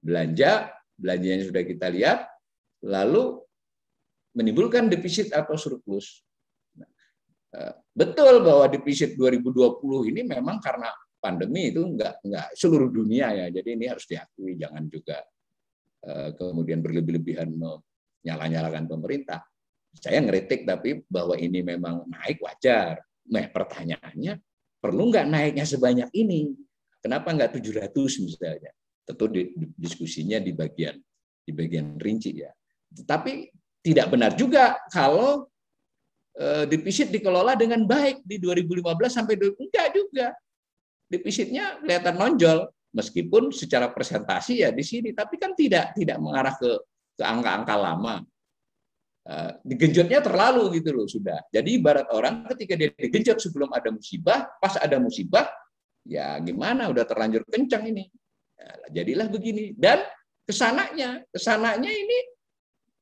belanjanya sudah kita lihat, lalu menimbulkan defisit atau surplus. Betul bahwa defisit 2020 ini memang karena pandemi itu enggak seluruh dunia ya. Jadi ini harus diakui, jangan juga kemudian berlebih-lebihan nyala-nyalakan pemerintah. Saya ngeritik tapi bahwa ini memang naik wajar. Nah, pertanyaannya perlu nggak naiknya sebanyak ini? Kenapa nggak 700 misalnya? Tentu diskusinya di bagian rinci ya. Tetapi tidak benar juga kalau defisit dikelola dengan baik di 2015 sampai 2020. Enggak juga. Defisitnya kelihatan nonjol, meskipun secara presentasi ya di sini, tapi kan tidak mengarah ke angka-angka lama. Digenjotnya terlalu gitu loh sudah. Jadi ibarat orang ketika dia digenjot sebelum ada musibah, pas ada musibah, ya gimana, udah terlanjur kencang ini. Ya, jadilah begini. Dan kesananya ini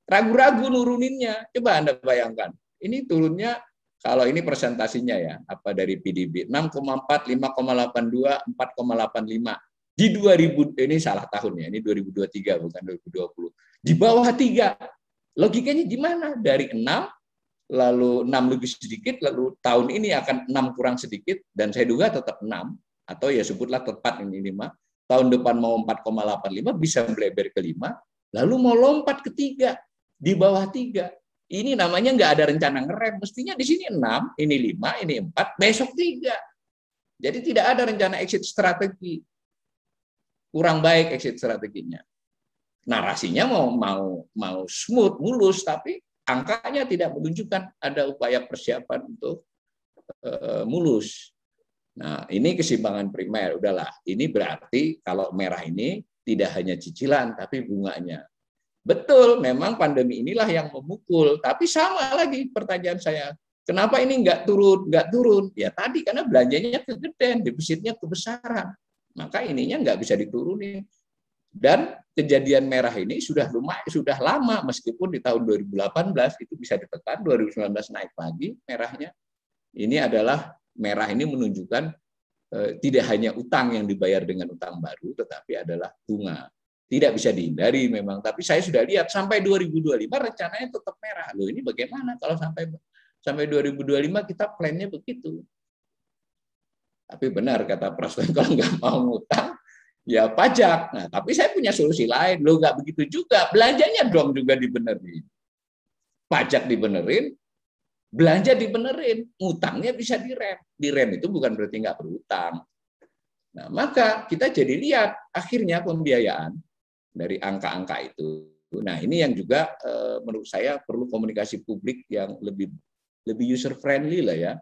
ragu-ragu nuruninnya. Coba Anda bayangkan. Ini turunnya, kalau ini presentasinya ya, apa dari PDB, 6,4, 5,82, 4,85. Di 2000, ini salah tahun ya, ini 2023 bukan 2020. Di bawah 3. Logikanya gimana? Dari 6, lalu 6 lebih sedikit, lalu tahun ini akan 6 kurang sedikit, dan saya duga tetap 6, atau ya sebutlah tepat ini 5, tahun depan mau 4,85, bisa melebar ke 5, lalu mau lompat ke 3, di bawah 3. Ini namanya nggak ada rencana ngerem, mestinya di sini 6, ini 5, ini 4, besok 3. Jadi tidak ada rencana exit strategi. Kurang baik exit strateginya. Narasinya mau smooth, mulus, tapi angkanya tidak menunjukkan ada upaya persiapan untuk mulus. Nah, ini keseimbangan primer. Udahlah, ini berarti kalau merah ini tidak hanya cicilan, tapi bunganya. Betul, memang pandemi inilah yang memukul. Tapi sama lagi pertanyaan saya, kenapa ini nggak turun? Ya tadi karena belanjanya kegedean, defisitnya kebesaran. Maka ininya nggak bisa diturunin. Dan kejadian merah ini sudah lama, meskipun di tahun 2018 itu bisa ditekan, 2019 naik lagi merahnya. Ini adalah merah ini menunjukkan tidak hanya utang yang dibayar dengan utang baru, tetapi adalah bunga. Tidak bisa dihindari memang, tapi saya sudah lihat sampai 2025 rencananya tetap merah. Loh, ini bagaimana kalau sampai 2025 kita plannya begitu? Tapi benar kata Prastowo, kalau nggak mau ngutang, ya pajak. Nah, tapi saya punya solusi lain. Lo nggak begitu juga. Belanjanya dong juga dibenerin. Pajak dibenerin, belanja dibenerin, utangnya bisa direm. Direm itu bukan berarti nggak berutang. Nah, maka kita jadi lihat akhirnya pembiayaan dari angka-angka itu. Nah, ini yang juga menurut saya perlu komunikasi publik yang lebih user friendly lah ya.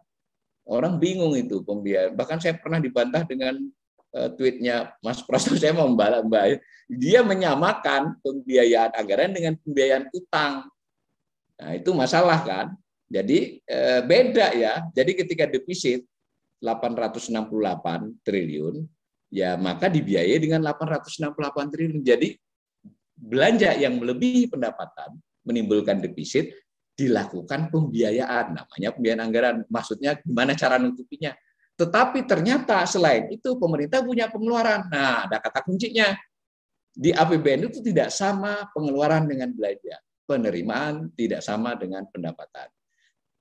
Orang bingung itu pembiayaan. Bahkan saya pernah dibantah dengan tweetnya Mas Prastowo, saya mau membalas, dia menyamakan pembiayaan anggaran dengan pembiayaan utang. Nah, itu masalah kan. Jadi beda ya. Jadi ketika defisit 868 triliun, ya maka dibiayai dengan 868 triliun. Jadi belanja yang melebihi pendapatan menimbulkan defisit, dilakukan pembiayaan, namanya pembiayaan anggaran. Maksudnya gimana cara nutupinya? Tetapi ternyata selain itu pemerintah punya pengeluaran. Nah, ada kata kuncinya. Di APBN itu tidak sama pengeluaran dengan belanja. Penerimaan tidak sama dengan pendapatan.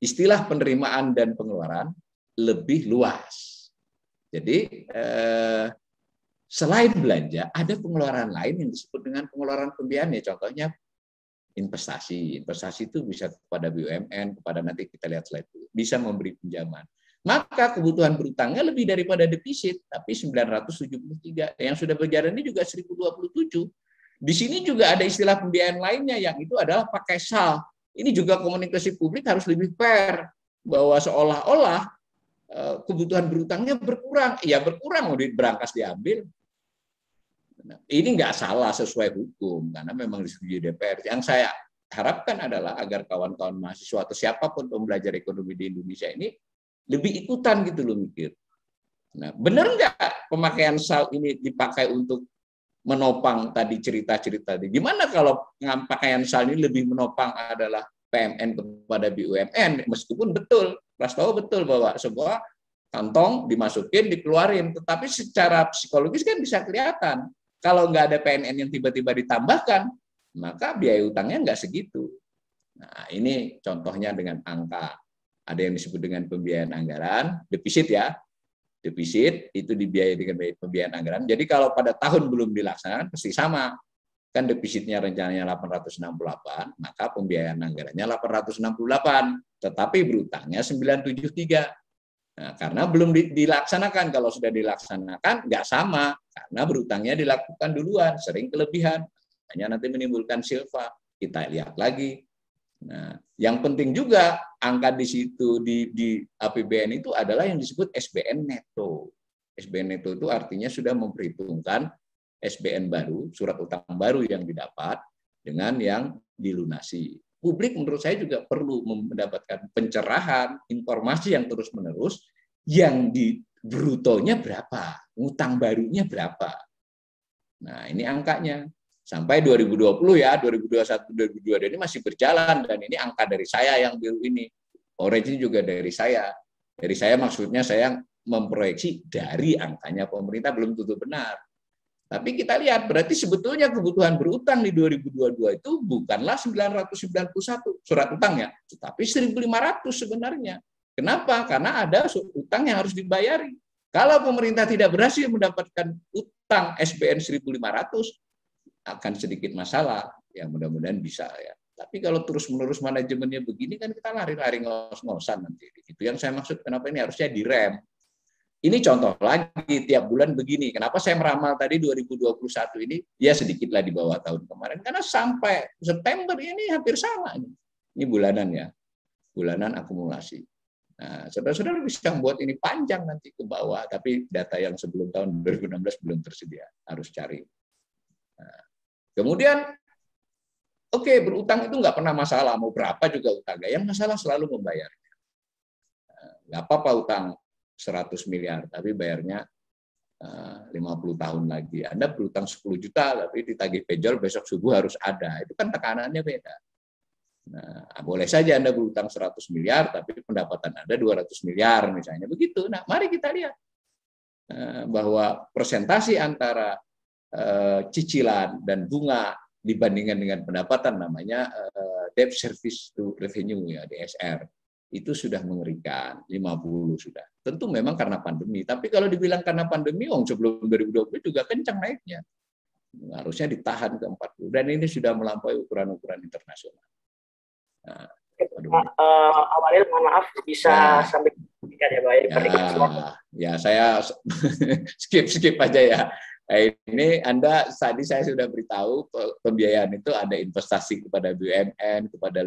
Istilah penerimaan dan pengeluaran lebih luas. Jadi selain belanja, ada pengeluaran lain yang disebut dengan pengeluaran pembiayaan. Ya, contohnya investasi. Investasi itu bisa kepada BUMN, kepada, nanti kita lihat slide dulu, bisa memberi pinjaman. Maka kebutuhan berutangnya lebih daripada defisit, tapi 973. Yang sudah berjalan ini juga 1027. Di sini juga ada istilah pembiayaan lainnya, yang itu adalah pakai sal. Ini juga komunikasi publik harus lebih fair, bahwa seolah-olah kebutuhan berutangnya berkurang. Ya berkurang, mau berangkas diambil. Nah, ini nggak salah sesuai hukum, karena memang disetujui DPR. Yang saya harapkan adalah agar kawan-kawan mahasiswa atau siapapun pembelajar ekonomi di Indonesia ini lebih ikutan gitu loh mikir. Nah, benar nggak pemakaian SAL ini dipakai untuk menopang tadi cerita-cerita tadi? Gimana kalau pakaian SAL ini lebih menopang adalah PMN kepada BUMN? Meskipun betul, Prastowo betul bahwa sebuah kantong dimasukin, dikeluarin, tetapi secara psikologis kan bisa kelihatan. Kalau nggak ada PNN yang tiba-tiba ditambahkan, maka biaya utangnya nggak segitu. Nah, ini contohnya dengan angka. Ada yang disebut dengan pembiayaan anggaran, defisit ya. Defisit itu dibiayai dengan pembiayaan anggaran. Jadi kalau pada tahun belum dilaksanakan, pasti sama. Kan defisitnya rencananya 868, maka pembiayaan anggarannya 868. Tetapi berutangnya 973. Nah, karena belum dilaksanakan. Kalau sudah dilaksanakan, nggak sama. Karena berutangnya dilakukan duluan, sering kelebihan. Hanya nanti menimbulkan silva. Kita lihat lagi. Nah, yang penting juga angka di situ di APBN itu adalah yang disebut SBN neto. SBN neto itu artinya sudah memperhitungkan SBN baru, surat utang baru yang didapat dengan yang dilunasi. Publik menurut saya juga perlu mendapatkan pencerahan, informasi yang terus-menerus, yang di brutonya berapa, utang barunya berapa. Nah, ini angkanya. Sampai 2020 ya, 2021, 2022 ini masih berjalan, dan ini angka dari saya yang biru ini. Orange ini juga dari saya. Dari saya maksudnya saya memproyeksi dari angkanya pemerintah belum tentu benar. Tapi kita lihat, berarti sebetulnya kebutuhan berutang di 2022 itu bukanlah 991 surat utangnya, tetapi 1.500 sebenarnya. Kenapa? Karena ada utang yang harus dibayari. Kalau pemerintah tidak berhasil mendapatkan utang SBN 1.500, akan sedikit masalah. Ya mudah-mudahan bisa ya. Tapi kalau terus-menerus manajemennya begini kan kita lari-lari ngos-ngosan nanti. Itu yang saya maksud, kenapa ini harusnya direm. Ini contoh lagi, tiap bulan begini. Kenapa saya meramal tadi 2021 ini ya sedikitlah di bawah tahun kemarin, karena sampai September ini hampir sama. Ini bulanan ya, bulanan akumulasi. Nah, saudara-saudara bisa membuat ini panjang nanti ke bawah, tapi data yang sebelum tahun 2016 belum tersedia, harus cari. Nah, kemudian, oke, berutang itu nggak pernah masalah, mau berapa juga utangnya. Yang masalah selalu membayarnya. Nggak apa-apa utang 100 miliar, tapi bayarnya 50 tahun lagi. Anda berutang 10 juta, tapi ditagih pinjol besok subuh harus ada. Itu kan tekanannya beda. Nah, boleh saja Anda berutang 100 miliar, tapi pendapatan Anda 200 miliar misalnya. Begitu. Nah, mari kita lihat bahwa persentasi antara cicilan dan bunga dibandingkan dengan pendapatan, namanya debt service to revenue ya, DSR, itu sudah mengerikan, 50 sudah. Tentu memang karena pandemi, tapi kalau dibilang karena pandemi, sebelum 2020 juga kencang naiknya. Harusnya ditahan ke 40, dan ini sudah melampaui ukuran-ukuran internasional. Nah, awalnya mohon maaf bisa sampai ya Pak. Ya, saya skip aja ya. Ini Anda tadi saya sudah beritahu pembiayaan itu ada investasi kepada BUMN, kepada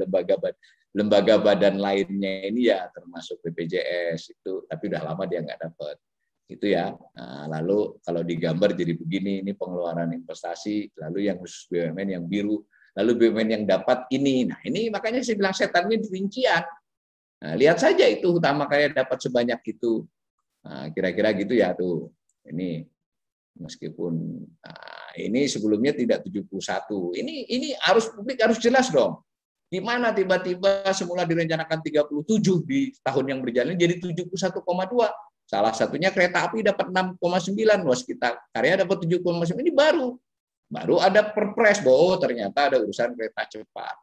lembaga badan lainnya ini ya, termasuk BPJS itu, tapi udah lama dia nggak dapat itu ya. Nah, lalu kalau digambar jadi begini, ini pengeluaran investasi, lalu yang khusus BUMN yang biru, lalu BUMN yang dapat ini. Nah, ini makanya saya bilang setannya di rincian. Nah, lihat saja itu utama kayak dapat sebanyak itu. Nah, kira-kira gitu ya tuh. Ini meskipun ini sebelumnya tidak 71. Ini harus publik harus jelas dong. Di mana tiba-tiba semula direncanakan 37 di tahun yang berjalan jadi 71,2. Salah satunya kereta api dapat 6,9, waskita karya dapat 7,9. Ini baru ada perpres bahwa ternyata ada urusan kereta cepat.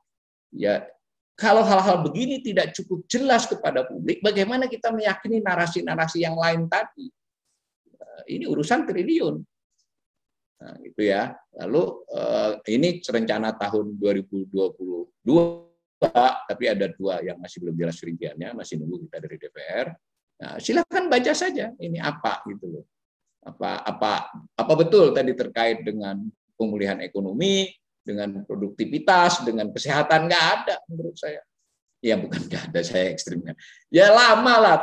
Ya, kalau hal-hal begini tidak cukup jelas kepada publik, bagaimana kita meyakini narasi-narasi yang lain tadi? Ini urusan triliun. Nah, gitu ya. Lalu ini rencana tahun 2022, tapi ada 2 yang masih belum jelas rinciannya, masih nunggu kita dari DPR. Nah, silakan baca saja ini apa gitu loh. Apa betul tadi terkait dengan pemulihan ekonomi, dengan produktivitas, dengan kesehatan, nggak ada menurut saya. Ya bukan nggak ada, saya ekstrimnya. Ya lama lah,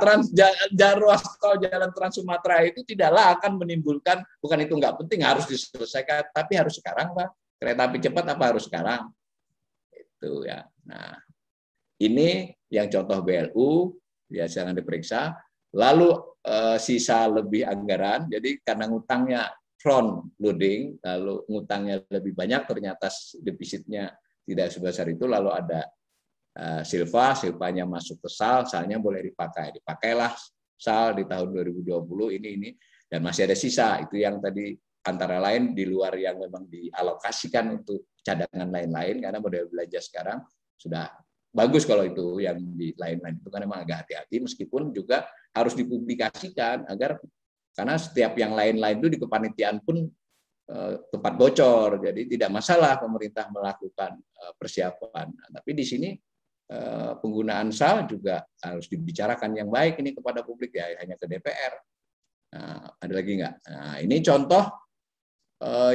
ruas tol jalan Trans Sumatera itu tidaklah akan menimbulkan, bukan itu nggak penting, harus diselesaikan, tapi harus sekarang Pak. Kereta api cepat apa harus sekarang? Itu ya. Nah, ini yang contoh BLU, ya jangan diperiksa. Lalu sisa lebih anggaran, jadi karena ngutangnya front loading, lalu ngutangnya lebih banyak, ternyata defisitnya tidak sebesar itu, lalu ada silvanya masuk ke salnya boleh dipakailah sal di tahun 2020 ini dan masih ada sisa itu yang tadi antara lain di luar yang memang dialokasikan untuk cadangan lain-lain, karena model belanja sekarang sudah bagus kalau itu yang di lain-lain itu kan memang agak hati-hati, meskipun juga harus dipublikasikan karena setiap yang lain-lain itu di kepanitiaan pun tempat bocor, jadi tidak masalah pemerintah melakukan persiapan. Nah, tapi di sini penggunaan SAL juga harus dibicarakan yang baik ini kepada publik, ya hanya ke DPR. Nah, ada lagi nggak? Nah, ini contoh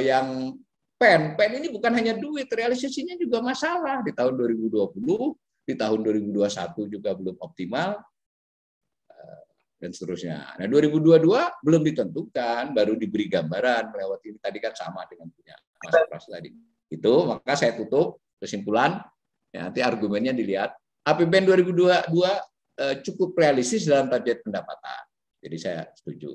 yang PEN ini bukan hanya duit, realisasinya juga masalah. Di tahun 2020 di tahun 2021 juga belum optimal, dan seterusnya. Nah, 2022 belum ditentukan, baru diberi gambaran melewati ini tadi kan sama dengan punya Mas Pras tadi. Itu maka saya tutup kesimpulan, ya, nanti argumennya dilihat. APBN 2022 cukup realistis dalam target pendapatan. Jadi saya setuju.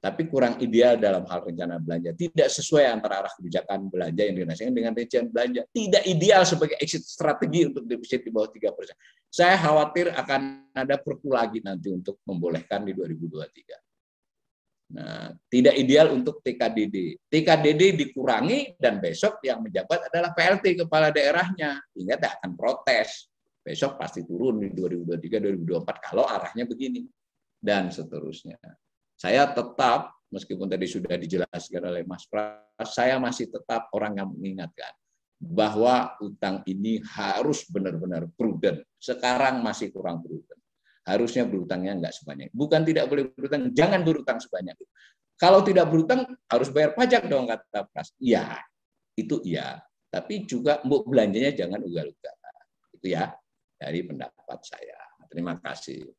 Tapi kurang ideal dalam hal rencana belanja. Tidak sesuai antara arah kebijakan belanja yang dinaikkan dengan rencana belanja. Tidak ideal sebagai exit strategi untuk defisit di bawah 3%. Saya khawatir akan ada perpu lagi nanti untuk membolehkan di 2023. Nah, tidak ideal untuk TKDD. TKDD dikurangi dan besok yang menjabat adalah PLT kepala daerahnya. Ingat, akan protes. Besok pasti turun di 2023-2024 kalau arahnya begini. Dan seterusnya. Saya tetap, meskipun tadi sudah dijelaskan oleh Mas Pras, saya masih tetap orang yang mengingatkan bahwa utang ini harus benar-benar prudent. Sekarang masih kurang prudent. Harusnya berutangnya nggak sebanyak. Bukan tidak boleh berutang, jangan berutang sebanyak itu. Kalau tidak berutang, harus bayar pajak dong, kata Pras. Iya, itu iya. Tapi juga belanjanya jangan ugal-ugalan. Itu ya, dari pendapat saya. Terima kasih.